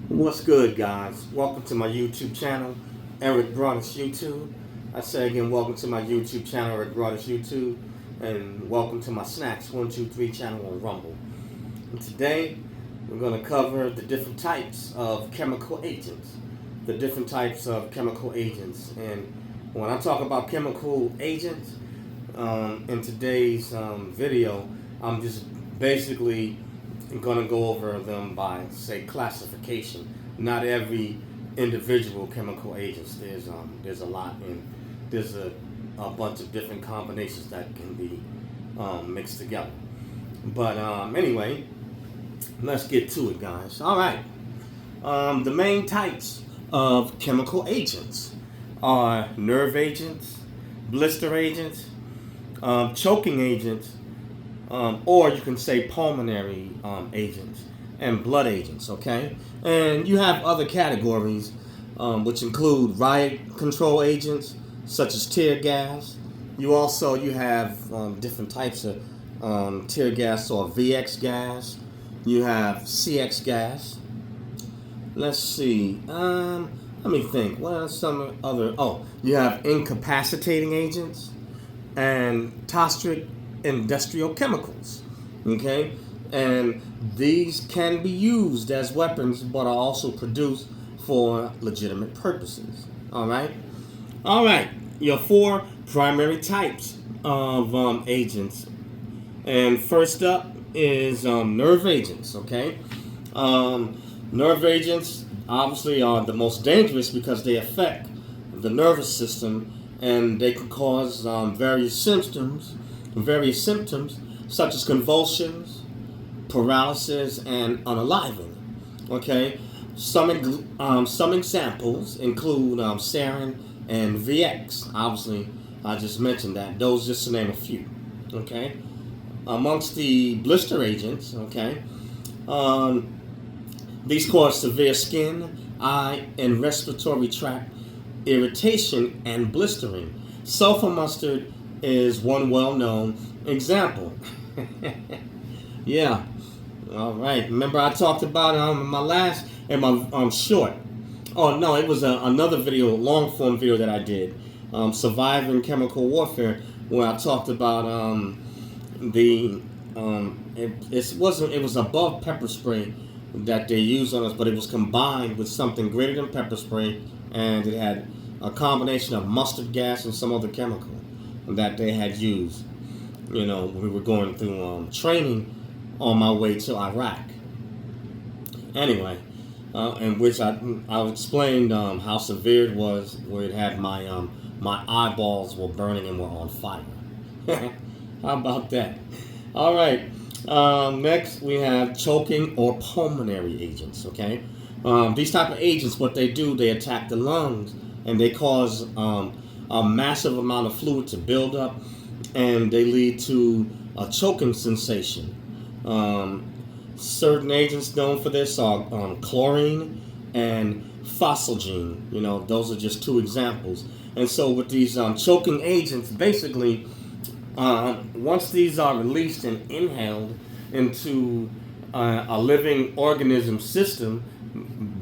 What's good, guys? Welcome to my YouTube channel, Eric Broadus YouTube. I say again, welcome to my YouTube channel, Eric Broadus YouTube, and welcome to my Snacks 123 channel on Rumble. And today, we're going to cover the different types of chemical agents. And when I talk about chemical agents in today's video, I'm just basically going to go over them by, say, classification. Not every individual chemical agents. There's a lot, and there's a bunch of different combinations that can be mixed together. But anyway, let's get to it, guys. All right. The main types of chemical agents are nerve agents, blister agents, choking agents, or you can say pulmonary agents and blood agents, okay? And you have other categories, which include riot control agents, such as tear gas. You have different types of tear gas or VX gas. You have CX gas. Let's see. Let me think. What are some other? Oh, you have incapacitating agents and toxic industrial chemicals. Okay? And these can be used as weapons, but are also produced for legitimate purposes. All right? All right. Your four primary types of agents. And first up is nerve agents. Okay? Nerve agents obviously are the most dangerous because they affect the nervous system, and they can cause various symptoms such as convulsions, paralysis, and unaliving. Okay, some examples include sarin and VX. Obviously, I just mentioned that. Those just to name a few. Okay, amongst the blister agents. Okay, these cause severe skin, eye, and respiratory tract irritation and blistering. Sulfur mustard is one well-known example. Yeah. All right. Remember I talked about my short. Oh no, it was another video, long form video that I did, surviving chemical warfare, where I talked about it was above pepper spray that they used on us, but it was combined with something greater than pepper spray, and it had a combination of mustard gas and some other chemical that they had used. You know, we were going through training on my way to Iraq. Anyway, in which I explained how severe it was, where it had my eyeballs were burning and were on fire. How about that? All right. Next, we have choking or pulmonary agents. Okay, these type of agents, what they do, they attack the lungs, and they cause a massive amount of fluid to build up, and they lead to a choking sensation. Certain agents known for this are chlorine and phosgene. You know, those are just two examples. And so with these choking agents, basically, once these are released and inhaled into a living organism system,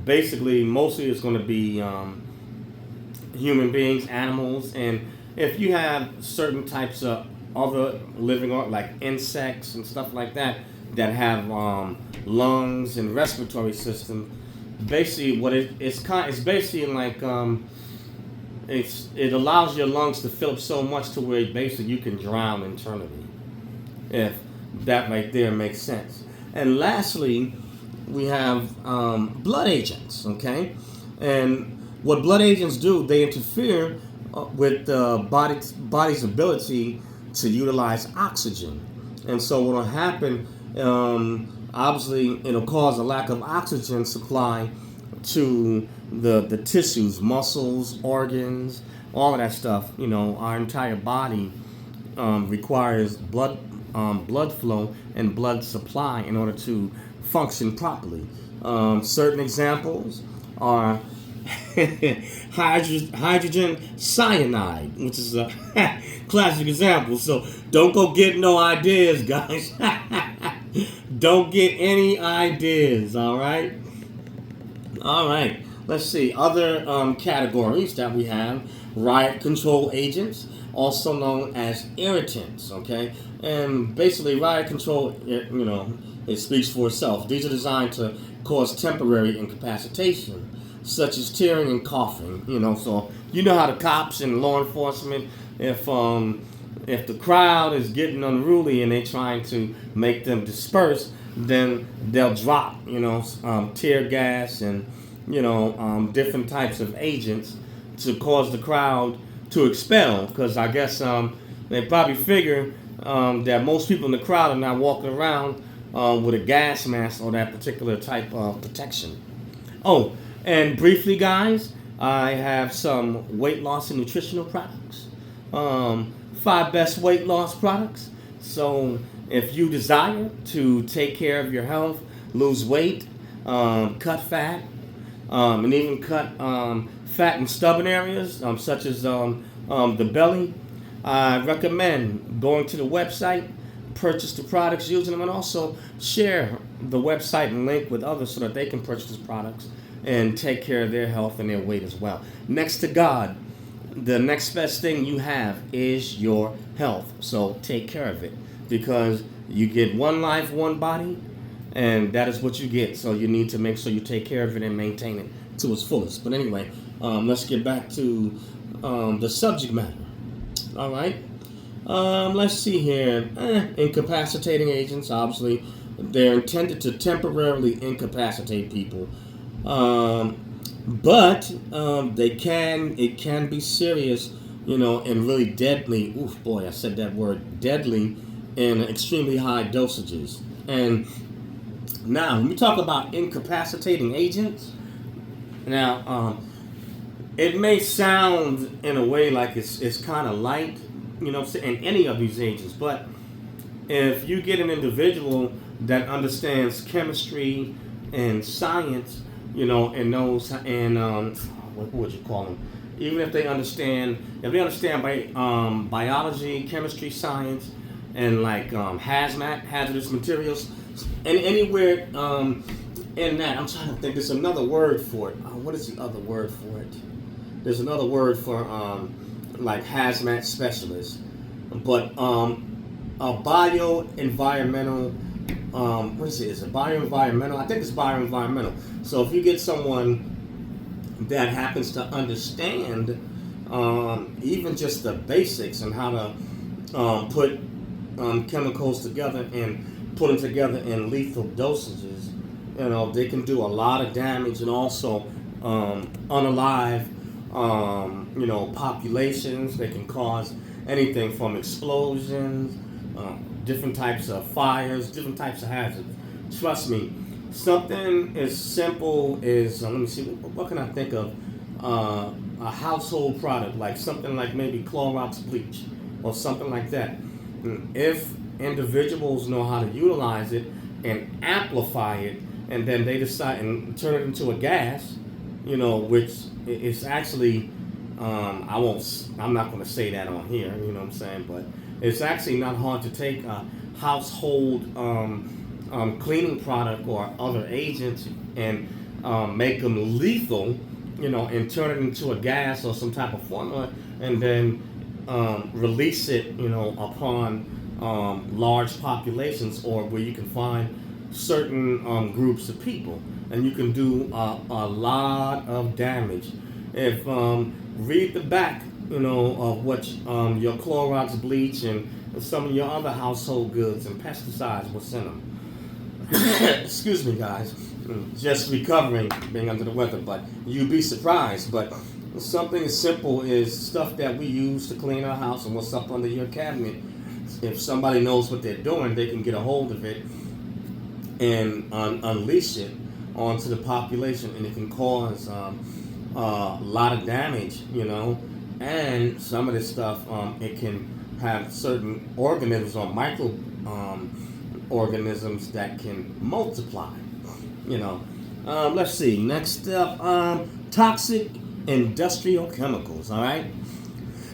basically mostly it's going to be human beings, animals, and if you have certain types of other living like insects and stuff like that have lungs and respiratory system, basically what it's basically like it allows your lungs to fill up so much to where basically you can drown internally, if that right there makes sense. And lastly, we have blood agents. Okay, and what blood agents do, they interfere with the body's ability to utilize oxygen. And so what will happen, obviously it'll cause a lack of oxygen supply to the tissues, muscles, organs, all of that stuff. You know, our entire body requires blood flow and blood supply in order to function properly. Certain examples are hydrogen cyanide, which is a classic example. So don't go get no ideas, guys. Don't get any ideas, all right? All right. Let's see. Other categories that we have: riot control agents, also known as irritants. Okay, and basically, riot control, it speaks for itself. These are designed to cause temporary incapacitation, such as tearing and coughing. So you know how the cops and law enforcement, if the crowd is getting unruly and they're trying to make them disperse, then they'll drop, tear gas and, different types of agents to cause the crowd to expel. Because I guess they probably figure that most people in the crowd are not walking around with a gas mask or that particular type of protection. Oh, and briefly, guys, I have some weight loss and nutritional products. 5 best weight loss products. So if you desire to take care of your health, lose weight, cut fat, and even cut fat in stubborn areas, such as the belly, I recommend going to the website, purchase the products, using them, and also share the website and link with others so that they can purchase the products and take care of their health and their weight as well. Next to God, the next best thing you have is your health. So take care of it, because you get one life, one body, and that is what you get. So you need to make sure you take care of it and maintain it to its fullest. But anyway, let's get back to the subject matter. All right. Let's see here. Incapacitating agents, obviously, they're intended to temporarily incapacitate people. But it can be serious, and really deadly. Oof, boy, I said that word, deadly, in extremely high dosages. And now, when we talk about incapacitating agents, now, it may sound in a way like it's kind of light, in any of these agents. But if you get an individual that understands chemistry and science, and knows, and what would you call them? Even if they understand biology, chemistry, science, and like hazmat, hazardous materials, and anywhere in that, I'm trying to think. There's another word for it. What is the other word for it? There's another word for like hazmat specialist, but a bio-environmental. What is it? Is it bioenvironmental? I think it's bioenvironmental. So if you get someone that happens to understand even just the basics and how to put chemicals together and put them together in lethal dosages, they can do a lot of damage and also unalive, populations. They can cause anything from explosions, different types of fires, different types of hazards. Trust me, something as simple as, let me see, what can I think of? A household product, like something like maybe Clorox bleach or something like that. If individuals know how to utilize it and amplify it, and then they decide and turn it into a gas, which is actually, I'm not going to say that on here, what I'm saying, but it's actually not hard to take a household cleaning product or other agents and make them lethal, and turn it into a gas or some type of formula, and then release it, upon large populations, or where you can find certain groups of people, and you can do a lot of damage. If read the back, of what your Clorox bleach and some of your other household goods and pesticides will send them. Excuse me, guys. Just recovering, being under the weather, but you'd be surprised. But something as simple as stuff that we use to clean our house and what's up under your cabinet. If somebody knows what they're doing, they can get a hold of it and unleash it onto the population, and it can cause a lot of damage, And some of this stuff, it can have certain organisms or micro organisms that can multiply, Let's see. Next up, toxic industrial chemicals. All right.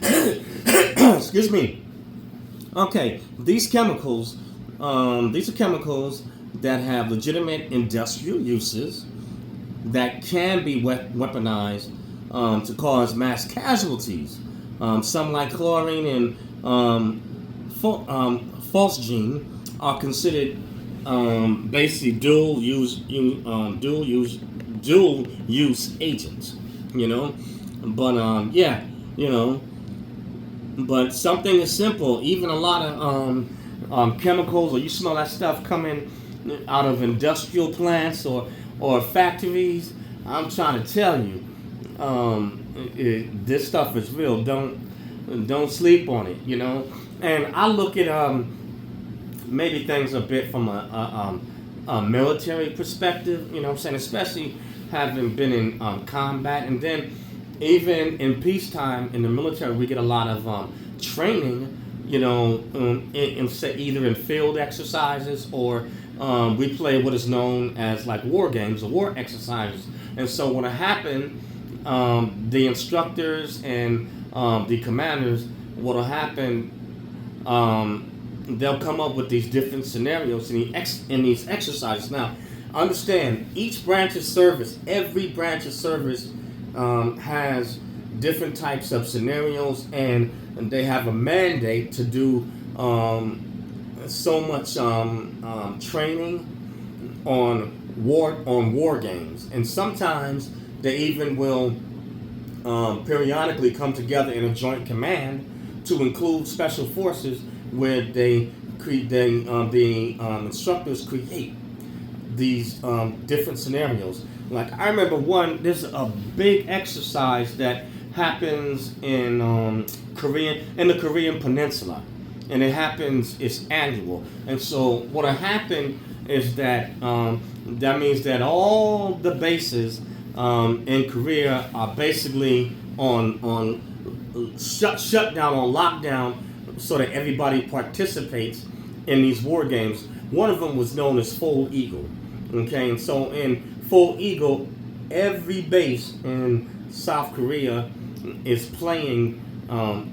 Excuse me. Okay, these are chemicals that have legitimate industrial uses, that can be weaponized to cause mass casualties. Some like chlorine and phosgene are considered basically dual use agents. You know, but yeah, you know, but something as simple, even a lot of chemicals, or you smell that stuff coming out of industrial plants or factories. I'm trying to tell you, this stuff is real. Don't sleep on it, you know. And I look at maybe things a bit from a military perspective, you know what I'm saying, especially having been in combat, and then even in peacetime in the military, we get a lot of training, you know, say either in field exercises or we play what is known as like war games or war exercises. And so what will happen, the instructors and the commanders, what will happen, they'll come up with these different scenarios in these exercises. Now, understand, each branch of service, every branch of service has different types of scenarios, and they have a mandate to do so much training on war games, and sometimes they even will periodically come together in a joint command to include special forces, where the instructors create these different scenarios. Like I remember there's a big exercise that happens in the Korean Peninsula, and it's annual. And so what'll happen is that that means that all the bases in Korea are basically on shut down, on lockdown, so that everybody participates in these war games. One of them was known as Full Eagle. Okay, and so in Full Eagle, every base in South Korea is playing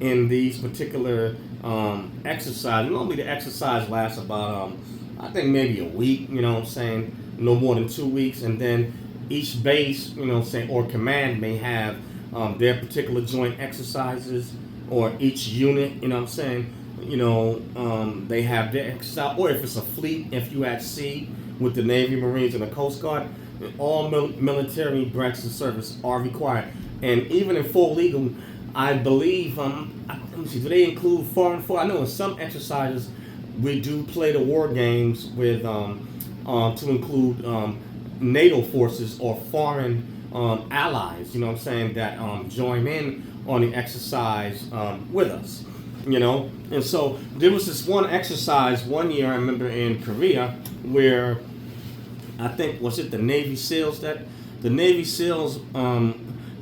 in these particular exercises. Normally the exercise lasts about, I think maybe a week, you know what I'm saying, no more than 2 weeks, and then each base, you know what I'm saying, or command may have their particular joint exercises, or each unit, you know what I'm saying, you know, they have their exercise, or if it's a fleet, if you at sea with the Navy, Marines, and the Coast Guard, all military branches of service are required. And even in Full Eagle, I believe, let me see, do they include foreign force? I know in some exercises we do play the war games with to include NATO forces or foreign allies, you know what I'm saying, that join in on the exercise with us, you know. And so there was this one exercise one year, I remember, in Korea, where I think, was it the Navy SEALs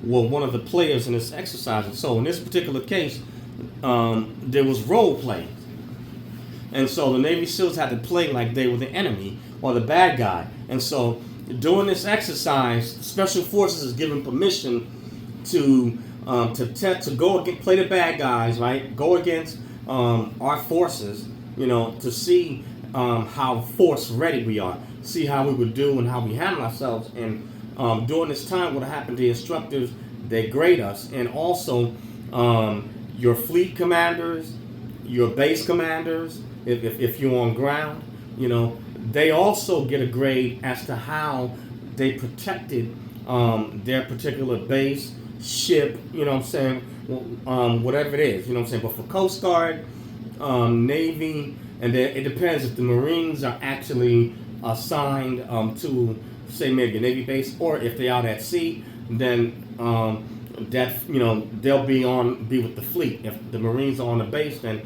were one of the players in this exercise. And so in this particular case, there was role play. And so the Navy SEALs had to play like they were the enemy or the bad guy. And so during this exercise, Special Forces is given permission to go against, play the bad guys, right? Go against our forces, you know, to see how force ready we are, see how we would do and how we handle ourselves. And during this time, what happened to the instructors, they grade us, and also your fleet commanders, your base commanders, if you're on ground, you know, they also get a grade as to how they protected their particular base, ship, you know what I'm saying, whatever it is, you know what I'm saying. But for Coast Guard, Navy, and then it depends if the Marines are actually assigned to, say, maybe a Navy base, or if they're out at sea, then that, you know, they'll be with the fleet. If the Marines are on the base, then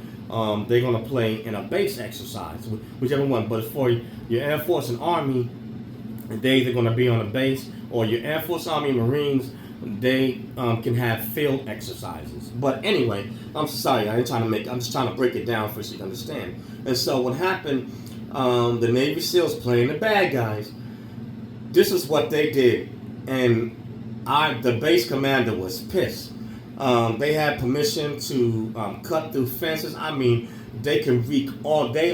they're going to play in a base exercise, whichever one. But for your Air Force and Army, they're either going to be on a base, or your Air Force, Army, Marines, they can have field exercises. But anyway, I'm sorry, I'm just trying to break it down for so you can understand. And so what happened, the Navy SEALs playing the bad guys, this is what they did. And the base commander was pissed. They had permission to cut through fences. I mean, they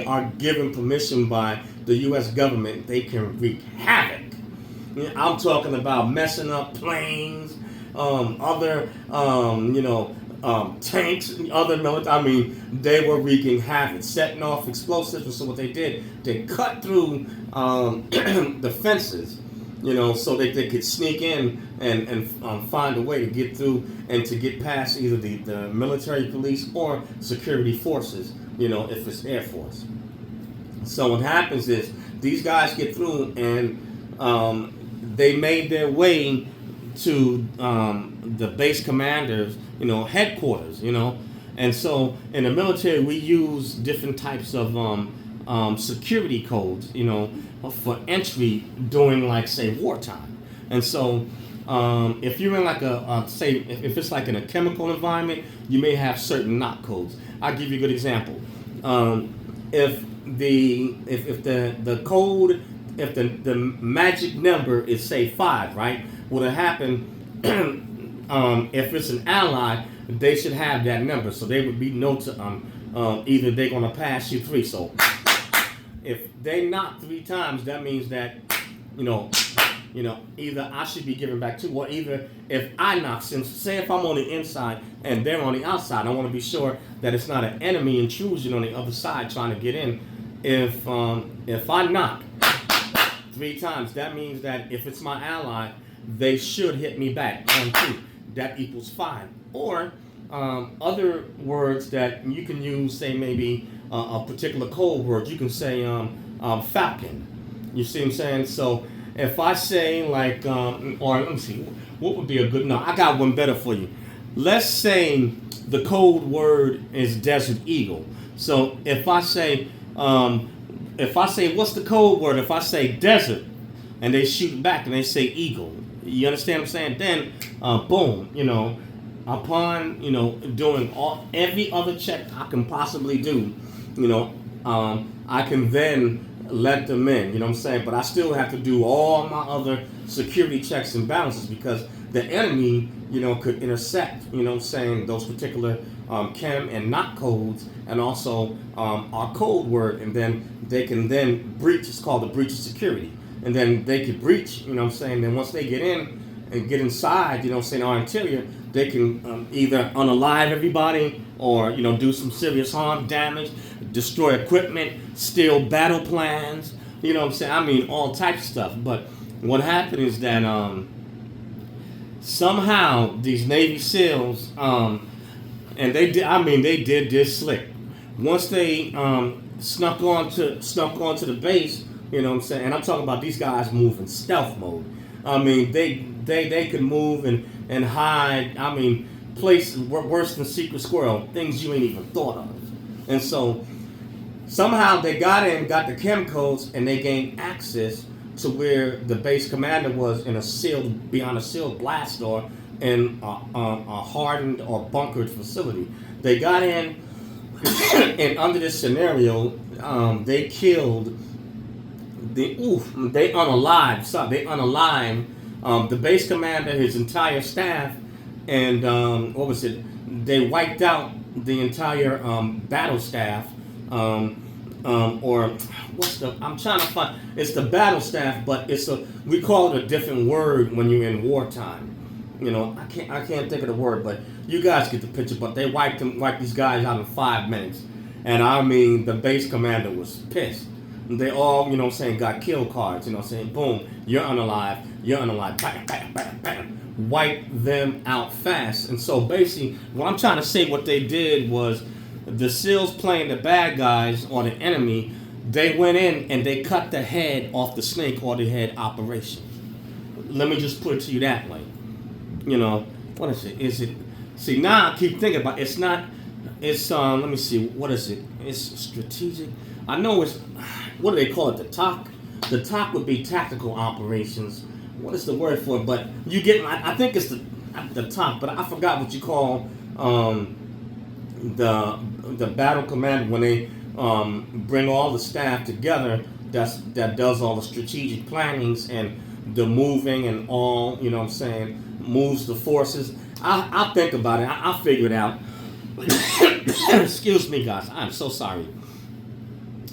are given permission by the U.S. government. They can wreak havoc I'm talking about messing up planes, other, tanks, other military. I mean, they were wreaking havoc, setting off explosives. And so what they did, they cut through the fences, so they could sneak in and find a way to get through and to get past either the military police or security forces, if it's Air Force. So what happens is these guys get through and they made their way to the base commander's, headquarters, And so in the military, we use different types of security codes, for entry during, like, say, wartime. And so if you're in like say, if it's like in a chemical environment, you may have certain knock codes. I'll give you a good example. If the code, if the magic number is, say, 5, right? What'll happen if it's an ally, they should have that number, so they would be either they're gonna pass you 3. So if they knock 3 times, that means that either I should be giving back 2, or either if I knock, since say if I'm on the inside and they're on the outside, I want to be sure that it's not an enemy intrusion on the other side trying to get in. If I knock 3 times, that means that if it's my ally, they should hit me back on 2. That equals 5. Or other words that you can use, say maybe a particular code word. You can say falcon. You see what I'm saying? So if I say like, or let me see, what would be a good, no, I got one better for you. Let's say the code word is Desert Eagle. So if I say, what's the code word? If I say desert and they shoot back and they say eagle, you understand what I'm saying? Then, boom, upon, doing every other check I can possibly do, I can then let them in, you know what I'm saying? But I still have to do all my other security checks and balances because the enemy, could intercept, those particular chem and not codes, and also our code word, and then they can then breach. It's called the breach of security. And then they could breach, then once they get in and get inside, our interior, they can either unalive everybody or, do some serious harm, damage, destroy equipment, steal battle plans, I mean, all types of stuff. But what happened is that somehow these Navy SEALs, and they did this slick. Once they snuck onto the base, and I'm talking about these guys move in stealth mode. I mean, they could move and hide. I mean, places worse than Secret Squirrel, things you ain't even thought of. And so somehow they got the chem codes, and they gained access to where the base commander was beyond a sealed blast door in a hardened or bunkered facility. They got in, and under this scenario, they killed. They unalived the base commander, his entire staff, and they wiped out the entire battle staff, or I'm trying to find, it's the battle staff, but we call it a different word when you're in wartime. I can't think of the word, but you guys get the picture. But they wiped these guys out in 5 minutes, and I mean the base commander was pissed. They all, got kill cards, boom, you're unalive, bam, bam, bam, bam. Wipe them out fast. And so basically, what I'm trying to say, what they did was the SEALs playing the bad guys or the enemy, they went in and they cut the head off the snake or the head operation. Let me just put it to you that way. What is it? See, now I keep thinking about it. Let me see, what is it? It's strategic. I know it's, what do they call it? The TOC? The TOC would be tactical operations. What is the word for it? But you get, I think it's the TOC, but I forgot what you call the battle command when they bring all the staff together that does all the strategic plannings and the moving and all, moves the forces. I'll think about it. I'll figure it out. Excuse me, guys. I'm so sorry.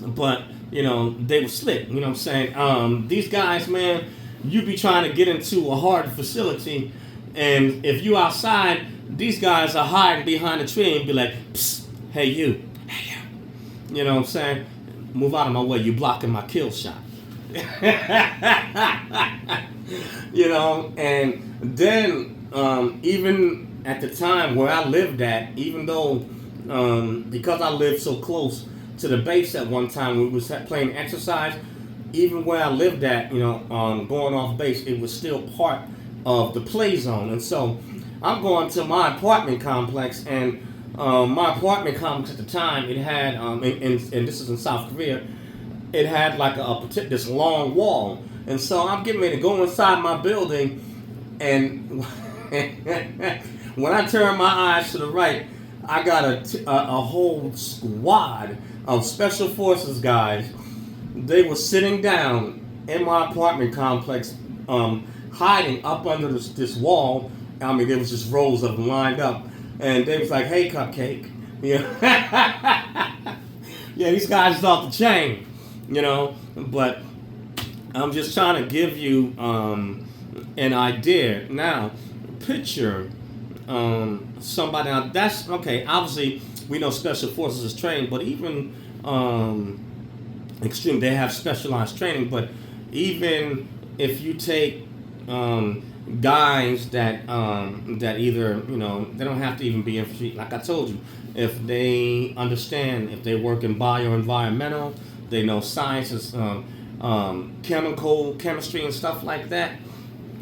But, they were slick, These guys, man, you be trying to get into a hard facility, and if you outside, these guys are hiding behind a tree and be like, psst, hey you, you know what I'm saying? Move out of my way, you blocking my kill shot. You know, and then even at the time where I lived at, even though because I lived so close to the base at one time, we was playing exercise. Even where I lived at, you know, going off base, it was still part of the play zone. And so I'm going to my apartment complex, and my apartment complex at the time, it had, and this is in South Korea, it had like this long wall. And so I'm getting ready to go inside my building, and when I turn my eyes to the right, I got a whole squad of special forces guys. They were sitting down in my apartment complex, hiding up under this wall. I mean, there was just rows of them lined up, and they was like, "Hey, Cupcake," yeah, yeah, these guys is off the chain, you know. But I'm just trying to give you an idea. Now, picture somebody. Now, that's okay. Obviously, we know special forces is trained, but even extreme, they have specialized training. But even if you take guys that either, you know, they don't have to even be infantry. Like I told you, if they understand, if they work in bioenvironmental, they know sciences, chemistry and stuff like that,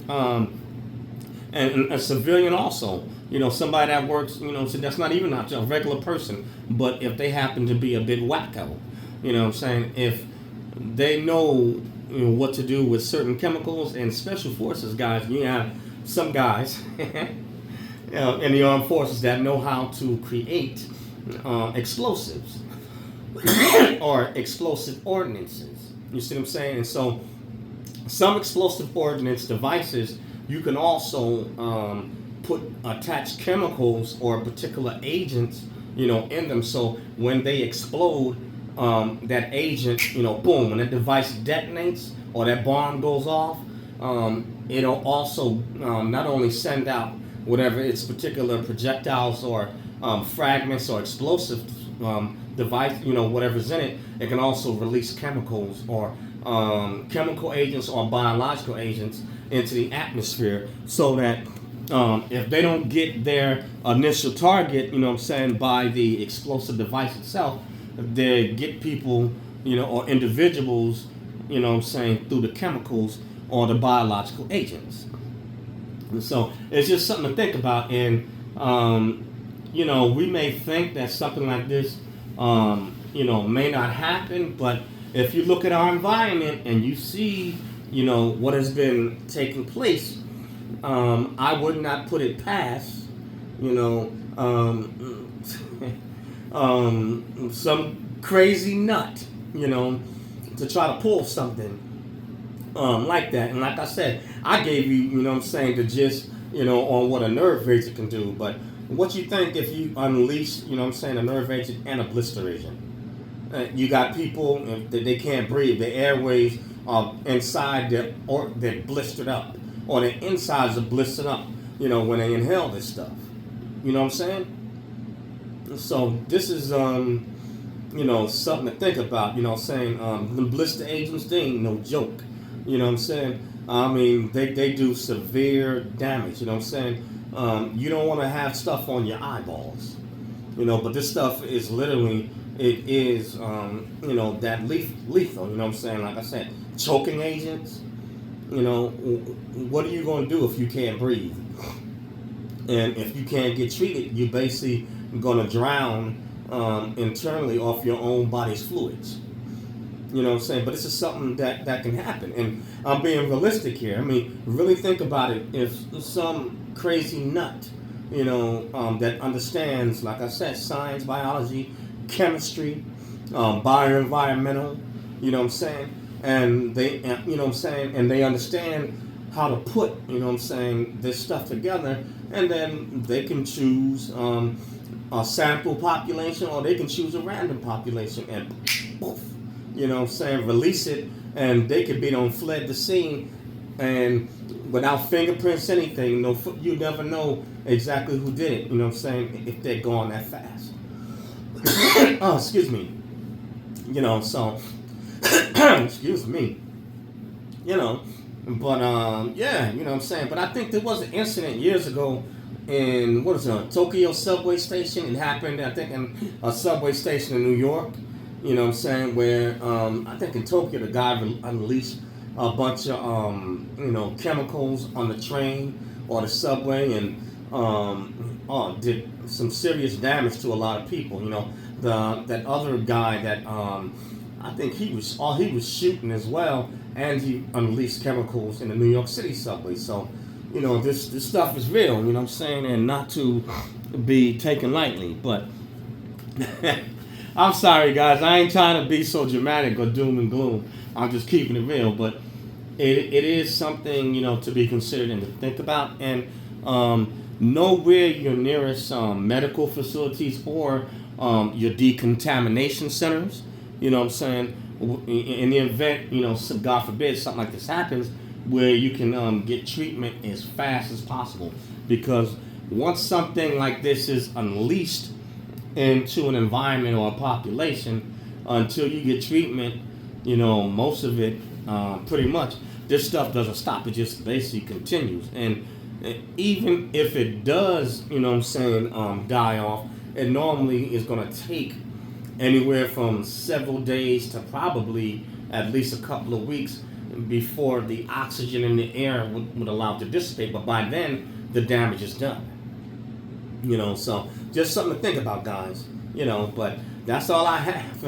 and a civilian also. You know, somebody that works, you know, so that's not even a regular person, but if they happen to be a bit wacko, you know what I'm saying? If they know, you know, what to do with certain chemicals, and special forces guys, you have some guys you know, in the armed forces that know how to create explosives or explosive ordinances. You see what I'm saying? And so some explosive ordnance devices, you can also attach chemicals or particular agents, you know, in them. So when they explode, that agent, you know, boom, when that device detonates or that bomb goes off, it'll also not only send out whatever its particular projectiles or fragments or explosive device, you know, whatever's in it, it can also release chemicals or chemical agents or biological agents into the atmosphere, so that if they don't get their initial target, you know what I'm saying, by the explosive device itself, they get people, you know, or individuals, you know what I'm saying, through the chemicals or the biological agents. And so it's just something to think about. And, you know, we may think that something like this, you know, may not happen, but if you look at our environment and you see, you know, what has been taking place, I would not put it past, you know, some crazy nut, you know, to try to pull something like that. And like I said, I gave you, you know what I'm saying, the gist, you know, on what a nerve agent can do. But what you think if you unleash, you know what I'm saying, a nerve agent and a blister agent? You got people that they can't breathe. The airways are inside, they're blistered up, or their insides are blistered up, you know, when they inhale this stuff. You know what I'm saying? So this is, you know, something to think about. You know what I'm saying? The blister agents, they ain't no joke. You know what I'm saying? I mean, they do severe damage. You know what I'm saying? You don't want to have stuff on your eyeballs. You know, but this stuff is literally, it is, you know, that lethal. You know what I'm saying? Like I said, choking agents. You know, what are you going to do if you can't breathe? And if you can't get treated, you're basically going to drown internally off your own body's fluids. You know what I'm saying? But this is something that can happen. And I'm being realistic here. I mean, really think about it. If some crazy nut, you know, that understands, like I said, science, biology, chemistry, bioenvironmental, you know what I'm saying? And they, you know what I'm saying? And they understand how to put, you know what I'm saying, this stuff together. And then they can choose a sample population, or they can choose a random population and poof, you know what I'm saying, release it, and they could be fled the scene And without fingerprints, anything, you never know exactly who did it. You know what I'm saying? If they're gone that fast. Oh, excuse me. You know, so excuse me. You know, but yeah, you know what I'm saying. But I think there was an incident years ago in Tokyo subway station. It happened, I think, in a subway station in New York. You know what I'm saying, where I think in Tokyo the guy unleashed a bunch of chemicals on the train or the subway, and did some serious damage to a lot of people. You know, that other guy that I think he was shooting as well, and he unleashed chemicals in the New York City subway. So, you know, this stuff is real. You know what I'm saying, and not to be taken lightly. But I'm sorry, guys. I ain't trying to be so dramatic or doom and gloom. I'm just keeping it real. But it is something, you know, to be considered and to think about. And know where your nearest medical facilities or your decontamination centers. You know what I'm saying? In the event, you know, God forbid, something like this happens, where you can get treatment as fast as possible. Because once something like this is unleashed into an environment or a population, until you get treatment, you know, most of it, pretty much, this stuff doesn't stop. It just basically continues. And even if it does, you know what I'm saying, die off, it normally is going to take anywhere from several days to probably at least a couple of weeks before the oxygen in the air would allow it to dissipate. But by then, the damage is done. You know, so just something to think about, guys. You know, but that's all I have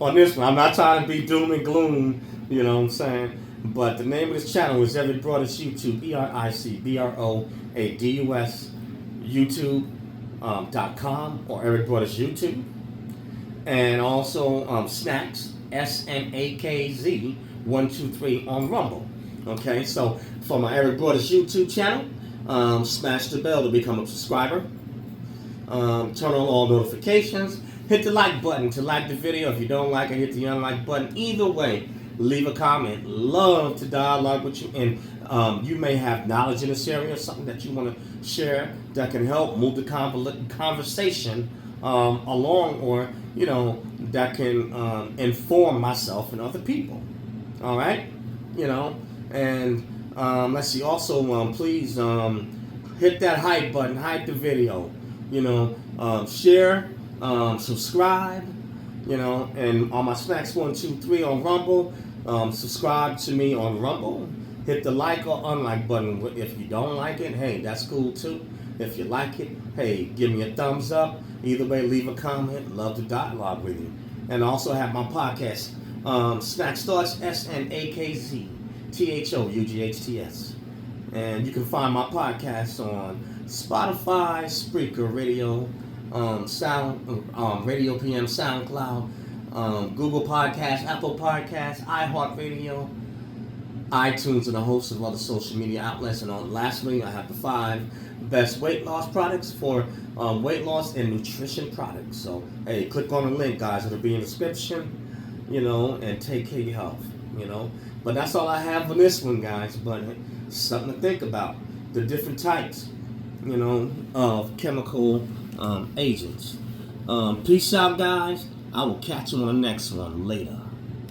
on this one. I'm not trying to be doom and gloom, you know what I'm saying? But the name of this channel is Eric Broadus YouTube, ERICBROADUS, YouTube.com or Eric Broadus YouTube. And also Snacks, SNAKZ 123 on Rumble. Okay, so for my Eric Broadus YouTube channel, smash the bell to become a subscriber. Turn on all notifications. Hit the like button to like the video. If you don't like it, hit the unlike button. Either way, leave a comment. Love to dialogue with you. And you may have knowledge in this area, something that you want to share that can help move the conversation along, or, you know, that can inform myself and other people. All right? You know, and let's see. Also, please hit that hype button. Hype the video. You know, share, subscribe, you know, and on my Snacks 123 on Rumble, subscribe to me on Rumble. Hit the like or unlike button. If you don't like it, hey, that's cool too. If you like it, hey, give me a thumbs up. Either way, leave a comment. Love to dialogue with you. And I also have my podcast, Snacks Thoughts, SNAKZ THOUGHTS. And you can find my podcast on Spotify, Spreaker Radio, Radio PM, SoundCloud, Google Podcasts, Apple Podcasts, iHeartRadio, iTunes, and a host of other social media outlets. And lastly, I have the 5 best weight loss products for weight loss and nutrition products. So, hey, click on the link, guys. It'll be in the description, you know, and take care of your health, you know. But that's all I have for this one, guys. But something to think about. The different types, you know, of chemical agents. Peace out, guys. I will catch you on the next one later.